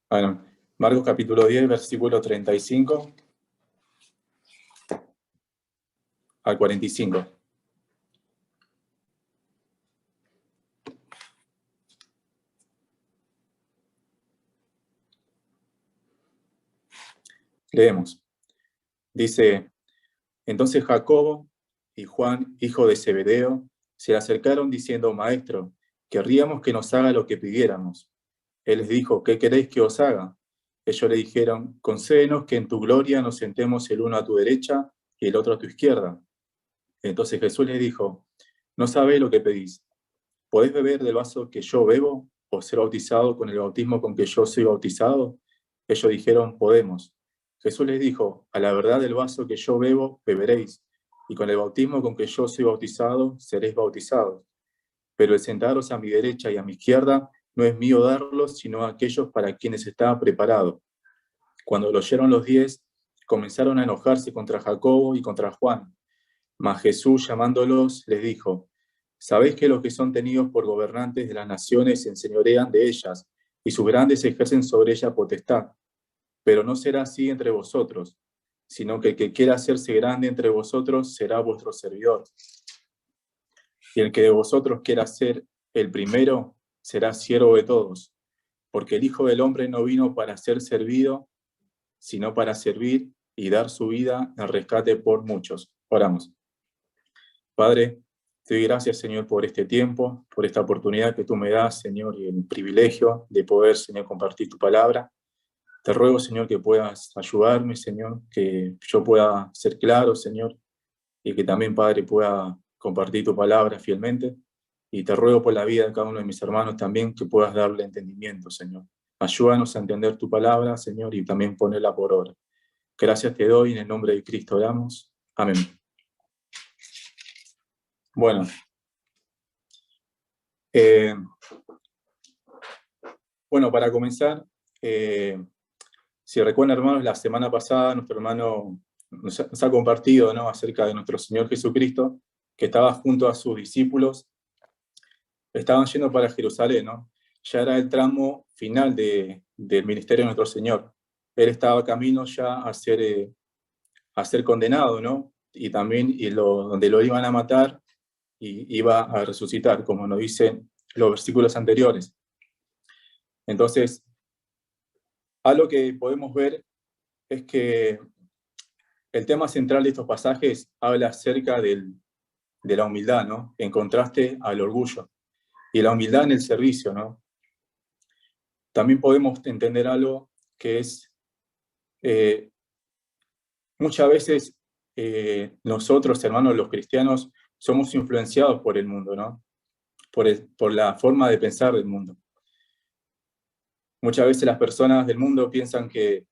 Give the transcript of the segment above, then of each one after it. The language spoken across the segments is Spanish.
Bueno, Marcos capítulo 10, versículo 35 al 45. Leemos. Dice, entonces Jacobo y Juan, hijo de Zebedeo, se le acercaron diciendo, Maestro, querríamos que nos haga lo que pidiéramos. Él les dijo, ¿qué queréis que os haga? Ellos le dijeron, concédenos que en tu gloria nos sentemos el uno a tu derecha y el otro a tu izquierda. Entonces Jesús les dijo, no sabéis lo que pedís. ¿Podéis beber del vaso que yo bebo o ser bautizado con el bautismo con que yo soy bautizado? Ellos dijeron, podemos. Jesús les dijo, a la verdad del vaso que yo bebo, beberéis, y con el bautismo con que yo soy bautizado, seréis bautizados. Pero el sentaros a mi derecha y a mi izquierda no es mío darlos, sino a aquellos para quienes estaba preparado. Cuando lo oyeron los 10, comenzaron a enojarse contra Jacobo y contra Juan. Mas Jesús, llamándolos, les dijo, ¿sabéis que los que son tenidos por gobernantes de las naciones se enseñorean de ellas, y sus grandes ejercen sobre ella potestad? Pero no será así entre vosotros, sino que el que quiera hacerse grande entre vosotros será vuestro servidor. Y el que de vosotros quiera ser el primero será siervo de todos, porque el Hijo del Hombre no vino para ser servido, sino para servir y dar su vida en rescate por muchos. Oramos. Padre, te doy gracias, Señor, por este tiempo, por esta oportunidad que tú me das, Señor, y el privilegio de poder, Señor, compartir tu palabra. Te ruego, Señor, que puedas ayudarme, Señor, que yo pueda ser claro, Señor, y que también, Padre, pueda compartir tu palabra fielmente. Y te ruego por la vida de cada uno de mis hermanos también que puedas darle entendimiento, Señor. Ayúdanos a entender tu palabra, Señor, y también ponerla por obra. Gracias te doy, en el nombre de Cristo oramos. Amén. Bueno, para comenzar, si recuerdan, hermanos, la semana pasada nuestro hermano nos ha compartido, ¿no?, acerca de nuestro Señor Jesucristo, que estaba junto a sus discípulos, estaban yendo para Jerusalén, ¿no? Ya era el tramo final del ministerio de nuestro Señor. Él estaba camino ya a ser condenado, ¿no? Y también donde lo iban a matar y iba a resucitar, como nos dicen los versículos anteriores. Entonces, algo que podemos ver es que el tema central de estos pasajes habla acerca de la humildad, ¿no?, en contraste al orgullo, y la humildad en el servicio, ¿no? También podemos entender algo que es, muchas veces nosotros, hermanos, los cristianos, somos influenciados por el mundo, ¿no? Por la forma de pensar del mundo. Muchas veces las personas del mundo piensan que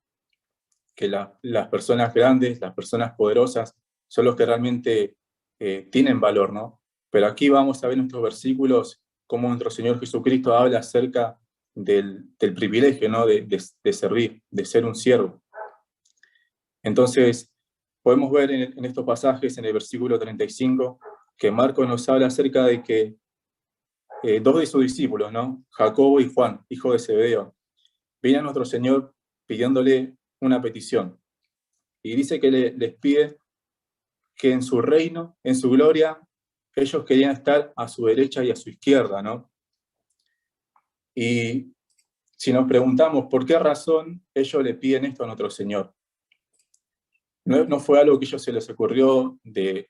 las personas grandes, las personas poderosas, son los que realmente tienen valor, ¿no? Pero aquí vamos a ver en estos versículos cómo nuestro Señor Jesucristo habla acerca del privilegio, ¿no?, de servir, de ser un siervo. Entonces, podemos ver en estos pasajes, en el versículo 35, que Marcos nos habla acerca de que dos de sus discípulos, ¿no?, Jacobo y Juan, hijo de Zebedeo, vienen a nuestro Señor pidiéndole una petición. Y dice que les pide que en su reino, en su gloria, ellos querían estar a su derecha y a su izquierda, ¿no? Y si nos preguntamos por qué razón ellos le piden esto a nuestro Señor, no fue algo que a ellos se les ocurrió de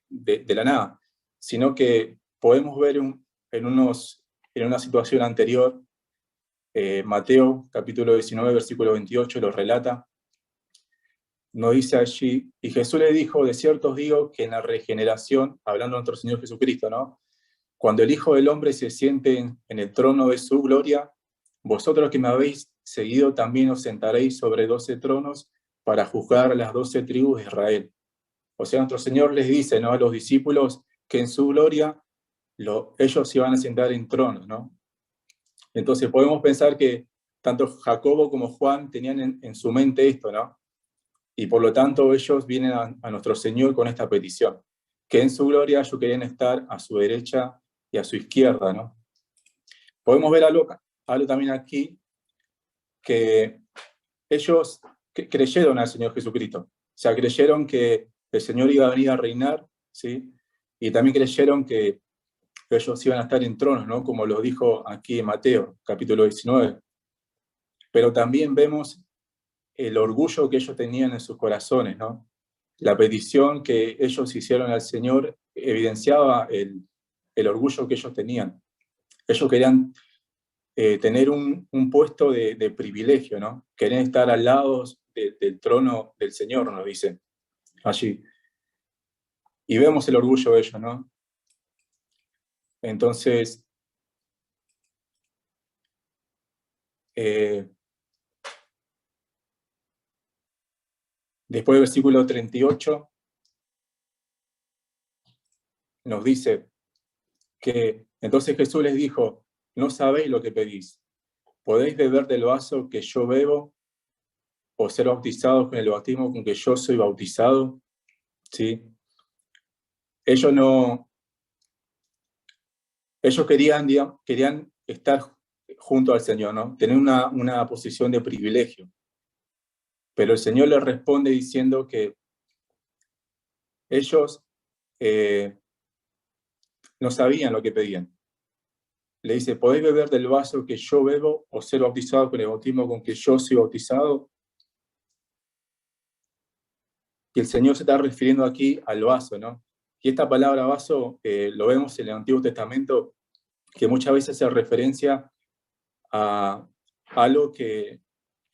la nada, sino que podemos ver en una situación anterior, Mateo capítulo 19, versículo 28 lo relata. Nos dice allí, y Jesús le dijo, de cierto os digo que en la regeneración, hablando de nuestro Señor Jesucristo, ¿no?, cuando el Hijo del Hombre se siente en el trono de su gloria, vosotros que me habéis seguido también os sentaréis sobre 12 tronos para juzgar las 12 tribus de Israel. O sea, nuestro Señor les dice, ¿no?, a los discípulos que en su gloria ellos se iban a sentar en tronos, ¿no? Entonces podemos pensar que tanto Jacobo como Juan tenían en su mente esto, ¿no? Y por lo tanto ellos vienen a nuestro Señor con esta petición, que en su gloria ellos querían estar a su derecha y a su izquierda, ¿no? Podemos ver algo también aquí, que ellos creyeron al Señor Jesucristo. O sea, creyeron que el Señor iba a venir a reinar, ¿sí? Y también creyeron que ellos iban a estar en tronos, ¿no? Como lo dijo aquí en Mateo, capítulo 19. Pero también vemos el orgullo que ellos tenían en sus corazones, ¿no? La petición que ellos hicieron al Señor evidenciaba el orgullo que ellos tenían. Ellos querían tener un puesto de privilegio, ¿no? Querían estar al lado del trono del Señor, nos dice allí. Y vemos el orgullo de ellos, ¿no? Entonces, después del versículo 38, nos dice que entonces Jesús les dijo, no sabéis lo que pedís. ¿Podéis beber del vaso que yo bebo o ser bautizados con el bautismo con que yo soy bautizado? ¿Sí? Ellos no, ellos querían, digamos, querían estar junto al Señor, ¿no? Tener una posición de privilegio. Pero el Señor les responde diciendo que ellos no sabían lo que pedían. Le dice, ¿podéis beber del vaso que yo bebo o ser bautizado con el bautismo con que yo soy bautizado? Y el Señor se está refiriendo aquí al vaso, ¿no? Y esta palabra vaso lo vemos en el Antiguo Testamento, que muchas veces hace referencia a algo que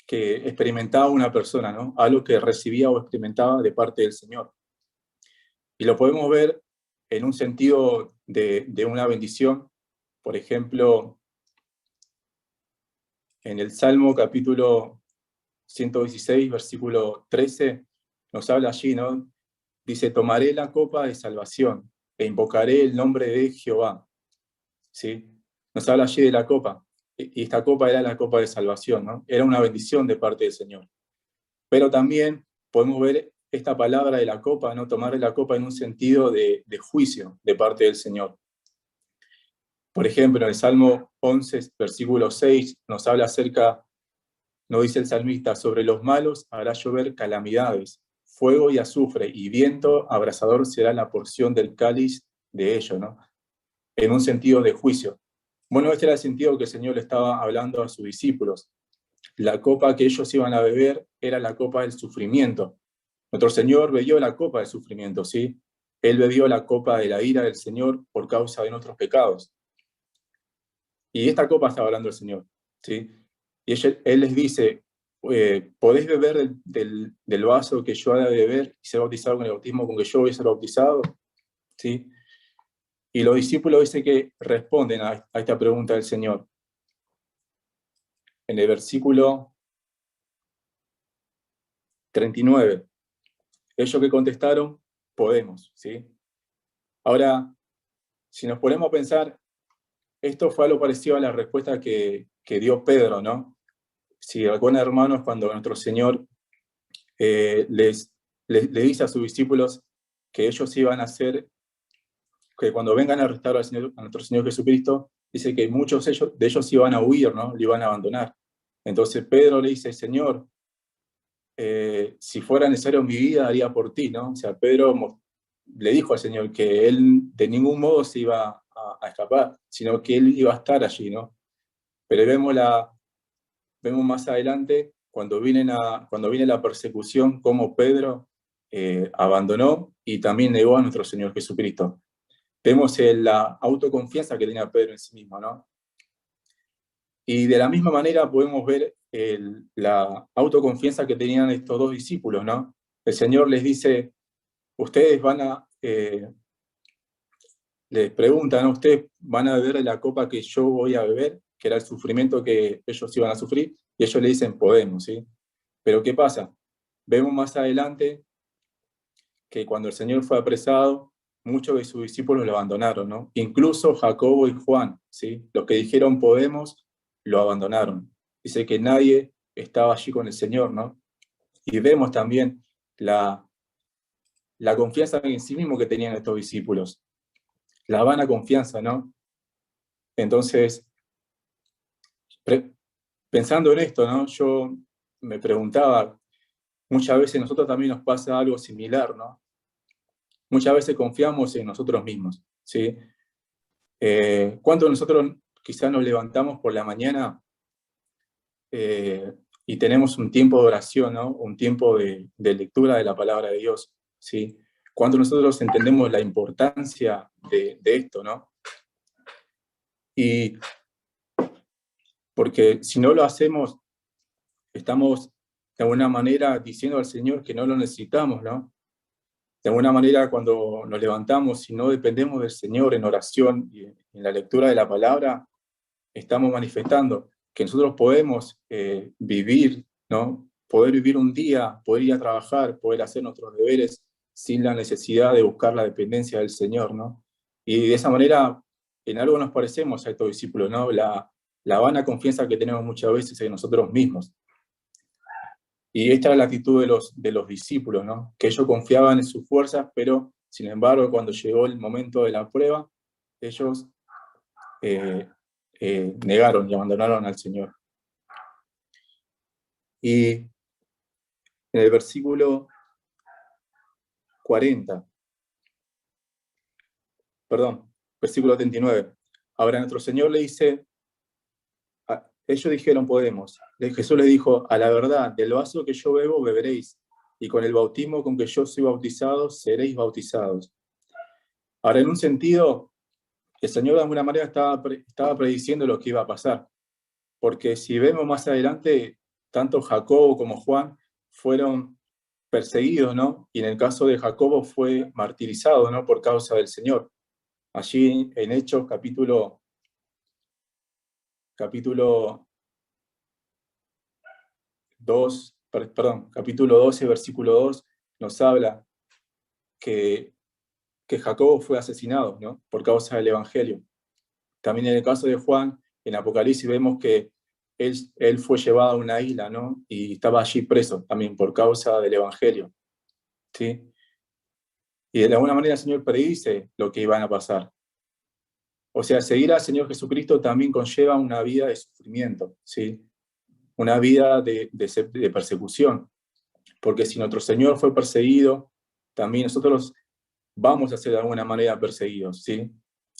experimentaba una persona, ¿no? Algo que recibía o experimentaba de parte del Señor. Y lo podemos ver en un sentido de una bendición. Por ejemplo, en el Salmo capítulo 116, versículo 13, nos habla allí, ¿no? Dice, tomaré la copa de salvación e invocaré el nombre de Jehová. ¿Sí? Nos habla allí de la copa. Y esta copa era la copa de salvación, ¿no? Era una bendición de parte del Señor. Pero también podemos ver esta palabra de la copa, ¿no? Tomar la copa en un sentido de juicio de parte del Señor. Por ejemplo, en el Salmo 11, versículo 6, nos habla acerca, nos dice el salmista, sobre los malos hará llover calamidades, fuego y azufre, y viento abrasador será la porción del cáliz de ellos, ¿no? En un sentido de juicio. Bueno, este era el sentido que el Señor le estaba hablando a sus discípulos. La copa que ellos iban a beber era la copa del sufrimiento. Nuestro Señor bebió la copa del sufrimiento, ¿sí? Él bebió la copa de la ira del Señor por causa de nuestros pecados. Y esta copa estaba hablando el Señor, ¿sí? Y él les dice, ¿podéis beber del vaso que yo he de beber y ser bautizado con el bautismo con que yo voy a ser bautizado? ¿Sí? Y los discípulos dicen que responden a esta pregunta del Señor. En el versículo 39, ellos que contestaron, podemos, ¿sí? Ahora, si nos ponemos a pensar, esto fue algo parecido a la respuesta que dio Pedro, ¿no? Si recuerdan, hermanos, cuando nuestro Señor le dice a sus discípulos que ellos iban a hacer, que cuando vengan a arrestar a nuestro Señor Jesucristo, dice que muchos de ellos iban a huir, ¿no? Le iban a abandonar. Entonces Pedro le dice, Señor, si fuera necesario mi vida, haría por ti, ¿no? O sea, Pedro le dijo al Señor que él de ningún modo se iba a escapar, sino que él iba a estar allí, ¿no? Pero vemos más adelante, cuando viene la persecución, cómo Pedro abandonó y también negó a nuestro Señor Jesucristo. Vemos la autoconfianza que tenía Pedro en sí mismo, ¿no? Y de la misma manera podemos ver la autoconfianza que tenían estos dos discípulos, ¿no? El Señor les dice, ustedes les preguntan, ¿no? Ustedes van a beber de la copa que yo voy a beber, que era el sufrimiento que ellos iban a sufrir, y ellos le dicen, podemos, ¿sí? Pero ¿qué pasa? Vemos más adelante que cuando el Señor fue apresado, muchos de sus discípulos lo abandonaron, ¿no? Incluso Jacobo y Juan, ¿sí? Los que dijeron podemos, lo abandonaron. Dice que nadie estaba allí con el Señor, ¿no? Y vemos también la confianza en sí mismo que tenían estos discípulos, la vana confianza, ¿no? Entonces, pensando en esto, ¿no? Yo me preguntaba, muchas veces a nosotros también nos pasa algo similar, ¿no? Muchas veces confiamos en nosotros mismos, ¿sí? ¿Cuántos de nosotros quizás nos levantamos por la mañana y tenemos un tiempo de oración, ¿no? Un tiempo de lectura de la palabra de Dios, ¿sí? ¿Cuántos de nosotros entendemos la importancia de esto, ¿no? Y porque si no lo hacemos, estamos de alguna manera diciendo al Señor que no lo necesitamos, ¿no? De alguna manera, cuando nos levantamos y no dependemos del Señor en oración y en la lectura de la palabra, estamos manifestando que nosotros podemos vivir, ¿no? Poder vivir un día, poder ir a trabajar, poder hacer nuestros deberes sin la necesidad de buscar la dependencia del Señor, ¿no? Y de esa manera, en algo nos parecemos a estos discípulos, ¿no? La vana confianza que tenemos muchas veces en nosotros mismos. Y esta era la actitud de los discípulos, ¿no? Que ellos confiaban en sus fuerzas, pero sin embargo, cuando llegó el momento de la prueba, ellos negaron y abandonaron al Señor. Y en el versículo 40, perdón, versículo 39, ahora nuestro Señor le dice, ellos dijeron podemos, Jesús les dijo, a la verdad, del vaso que yo bebo beberéis, y con el bautismo con que yo soy bautizado seréis bautizados. Ahora, en un sentido, el Señor de alguna manera estaba prediciendo lo que iba a pasar, porque si vemos más adelante, tanto Jacobo como Juan fueron perseguidos, ¿no? Y en el caso de Jacobo fue martirizado, ¿no? Por causa del Señor. Allí en Hechos capítulo 2, perdón, capítulo 12, versículo 2, nos habla que Jacobo fue asesinado, ¿no? Por causa del Evangelio. También en el caso de Juan, en Apocalipsis vemos que él fue llevado a una isla, ¿no? Y estaba allí preso también por causa del Evangelio, ¿sí? Y de alguna manera el Señor predice lo que iban a pasar. O sea, seguir al Señor Jesucristo también conlleva una vida de sufrimiento, ¿sí? Una vida de persecución. Porque si nuestro Señor fue perseguido, también nosotros vamos a ser de alguna manera perseguidos, ¿sí?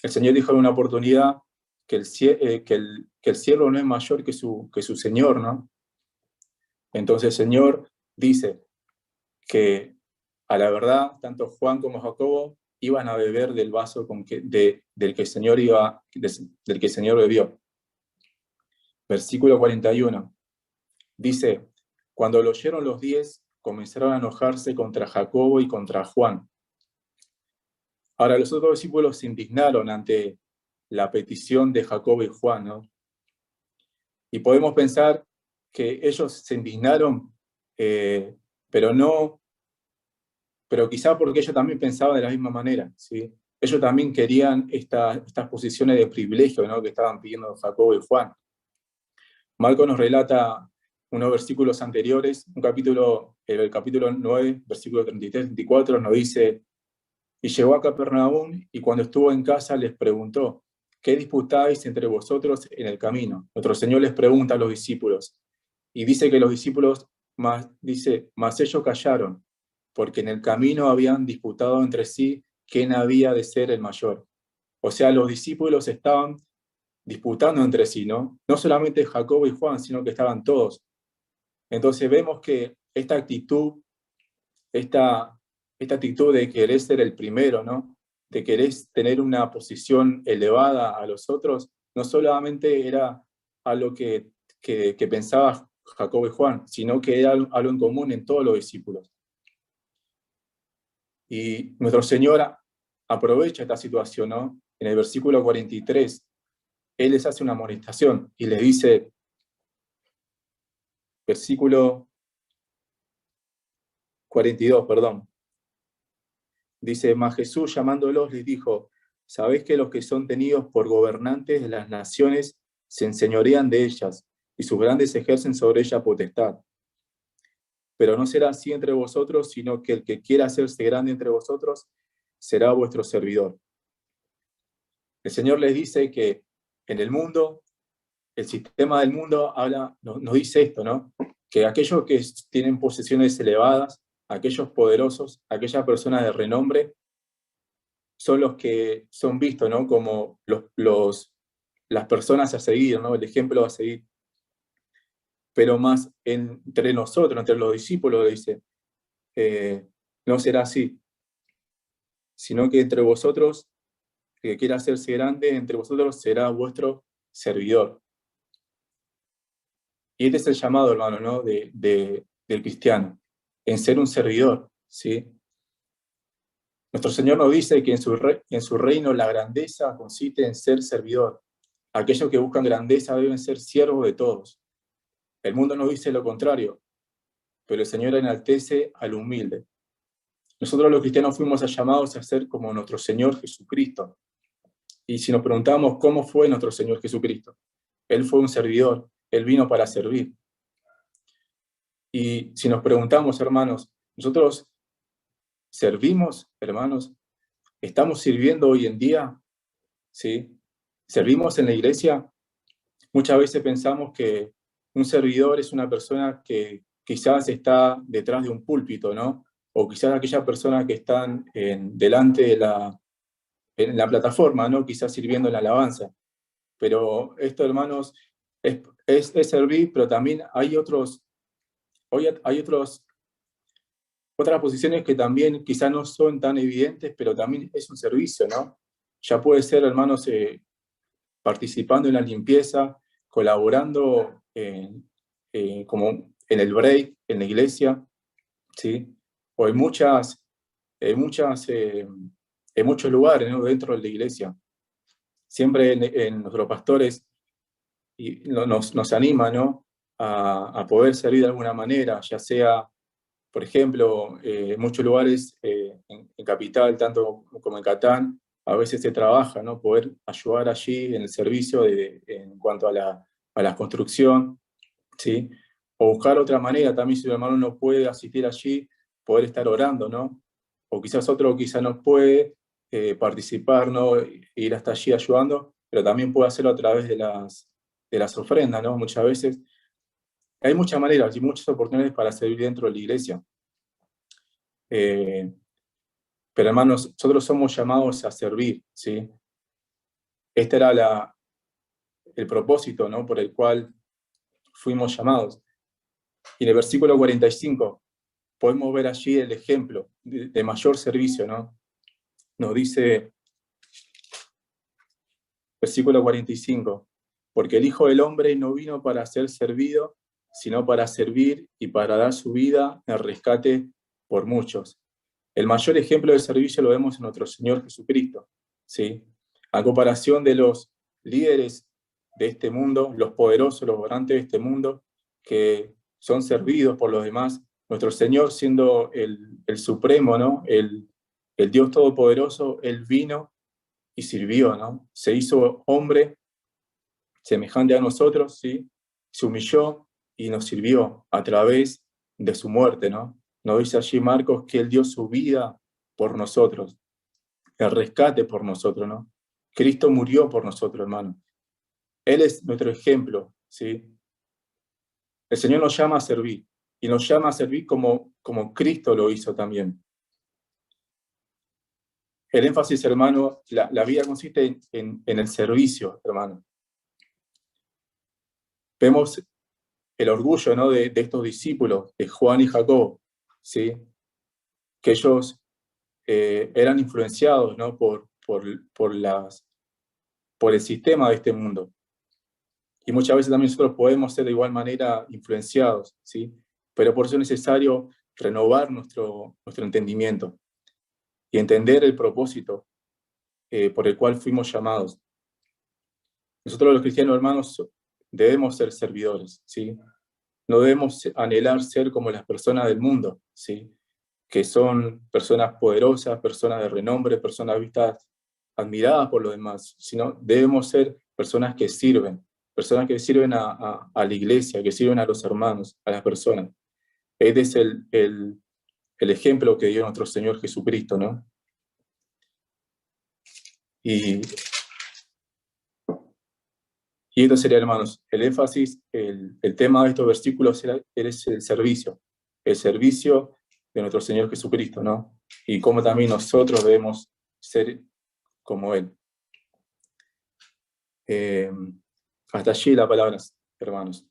El Señor dijo en una oportunidad que el siervo no es mayor que su Señor, ¿no? Entonces el Señor dice que a la verdad, tanto Juan como Jacobo iban a beber del vaso del que el Señor bebió. Versículo 41. Dice, cuando lo oyeron los 10, comenzaron a enojarse contra Jacobo y contra Juan. Ahora los otros discípulos se indignaron ante la petición de Jacobo y Juan, ¿no? Y podemos pensar que ellos se indignaron, pero quizá porque ellos también pensaban de la misma manera, ¿sí? Ellos también querían estas posiciones de privilegio, ¿no? Que estaban pidiendo Jacobo y Juan. Marco nos relata unos versículos anteriores, el capítulo 9, versículo 33-34, nos dice, y llegó a Capernaum, y cuando estuvo en casa les preguntó, ¿qué disputáis entre vosotros en el camino? Nuestro Señor les pregunta a los discípulos, y dice que los discípulos, mas ellos callaron, porque en el camino habían disputado entre sí quién había de ser el mayor. O sea, los discípulos estaban disputando entre sí, ¿no? No solamente Jacobo y Juan, sino que estaban todos. Entonces vemos que esta actitud de querer ser el primero, ¿no? De querer tener una posición elevada a los otros, no solamente era algo que pensaba Jacobo y Juan, sino que era algo en común en todos los discípulos. Y nuestro Señor aprovecha esta situación, ¿no? En el versículo 43, Él les hace una amonestación y les dice, versículo 42, perdón, dice, mas Jesús llamándolos les dijo, ¿sabéis que los que son tenidos por gobernantes de las naciones se enseñorean de ellas y sus grandes ejercen sobre ella potestad? Pero no será así entre vosotros, sino que el que quiera hacerse grande entre vosotros será vuestro servidor. El Señor les dice que en el mundo, el sistema del mundo nos dice esto, ¿no? que aquellos que tienen posesiones elevadas, aquellos poderosos, aquellas personas de renombre, son los que son vistos, ¿no? Como las personas a seguir, ¿no? El ejemplo a seguir. Pero más entre nosotros, entre los discípulos, dice, no será así, sino que entre vosotros, el que quiera hacerse grande, entre vosotros será vuestro servidor. Y este es el llamado, hermano, ¿no? Del cristiano, en ser un servidor, ¿sí? Nuestro Señor nos dice que en su reino la grandeza consiste en ser servidor. Aquellos que buscan grandeza deben ser siervos de todos. El mundo nos dice lo contrario, pero el Señor enaltece al humilde. Nosotros los cristianos fuimos llamados a ser como nuestro Señor Jesucristo. Y si nos preguntamos cómo fue nuestro Señor Jesucristo, Él fue un servidor, Él vino para servir. Y si nos preguntamos, hermanos, nosotros servimos, hermanos, estamos sirviendo hoy en día, ¿sí? Servimos en la iglesia. Muchas veces pensamos que un servidor es una persona que quizás está detrás de un púlpito, ¿no? O quizás aquellas personas que están delante en la plataforma, ¿no? Quizás sirviendo en la alabanza. Pero esto, hermanos, es servir, pero también hay otras posiciones que también quizás no son tan evidentes, pero también es un servicio, ¿no? Ya puede ser, hermanos, participando en la limpieza, colaborando como en el break, en la iglesia, ¿sí? O en muchos lugares, ¿no? Dentro de la iglesia. Siempre en nuestros pastores nos anima, ¿no? A poder servir de alguna manera, ya sea, por ejemplo, en muchos lugares, en Capital, tanto como en Catán, a veces se trabaja, ¿no? Poder ayudar allí en el servicio en cuanto a la construcción, ¿sí? O buscar otra manera, también si el hermano no puede asistir allí, poder estar orando, ¿no? O quizás otro quizás no puede participar, ¿no? Ir hasta allí ayudando, pero también puede hacerlo a través de las ofrendas, ¿no? Muchas veces hay muchas maneras y muchas oportunidades para servir dentro de la iglesia. Pero hermanos, nosotros somos llamados a servir, ¿sí? Este era el propósito, ¿no? Por el cual fuimos llamados. Y en el versículo 45 podemos ver allí el ejemplo de mayor servicio, ¿no? Nos dice, versículo 45, porque el Hijo del Hombre no vino para ser servido, sino para servir y para dar su vida en rescate por muchos. El mayor ejemplo de servicio lo vemos en nuestro Señor Jesucristo, ¿sí? A comparación de los líderes de este mundo, los poderosos, los gobernantes de este mundo, que son servidos por los demás, nuestro Señor siendo el supremo, ¿no? El Dios Todopoderoso, Él vino y sirvió, ¿no? Se hizo hombre semejante a nosotros, ¿sí? Se humilló y nos sirvió a través de su muerte, ¿no? Nos dice allí Marcos que Él dio su vida por nosotros, el rescate por nosotros, ¿no? Cristo murió por nosotros, hermano. Él es nuestro ejemplo, ¿sí? El Señor nos llama a servir, y nos llama a servir como Cristo lo hizo también. El énfasis, hermano, la vida consiste en el servicio, hermano. Vemos el orgullo, ¿no? de estos discípulos, de Juan y Jacobo, ¿sí? Que ellos eran influenciados, ¿no? por el sistema de este mundo. Y muchas veces también nosotros podemos ser de igual manera influenciados, ¿sí? Pero por eso es necesario renovar nuestro entendimiento y entender el propósito por el cual fuimos llamados. Nosotros los cristianos, hermanos, debemos ser servidores, ¿sí? No debemos anhelar ser como las personas del mundo, ¿sí? Que son personas poderosas, personas de renombre, personas vistas, admiradas por los demás, sino debemos ser personas que sirven a la iglesia, que sirven a los hermanos, a las personas. Este es el ejemplo que dio nuestro Señor Jesucristo, ¿no? Y Y esto sería, hermanos, el énfasis, el tema de estos versículos es el servicio de nuestro Señor Jesucristo, ¿no? Y cómo también nosotros debemos ser como Él. Hasta allí las palabras, hermanos.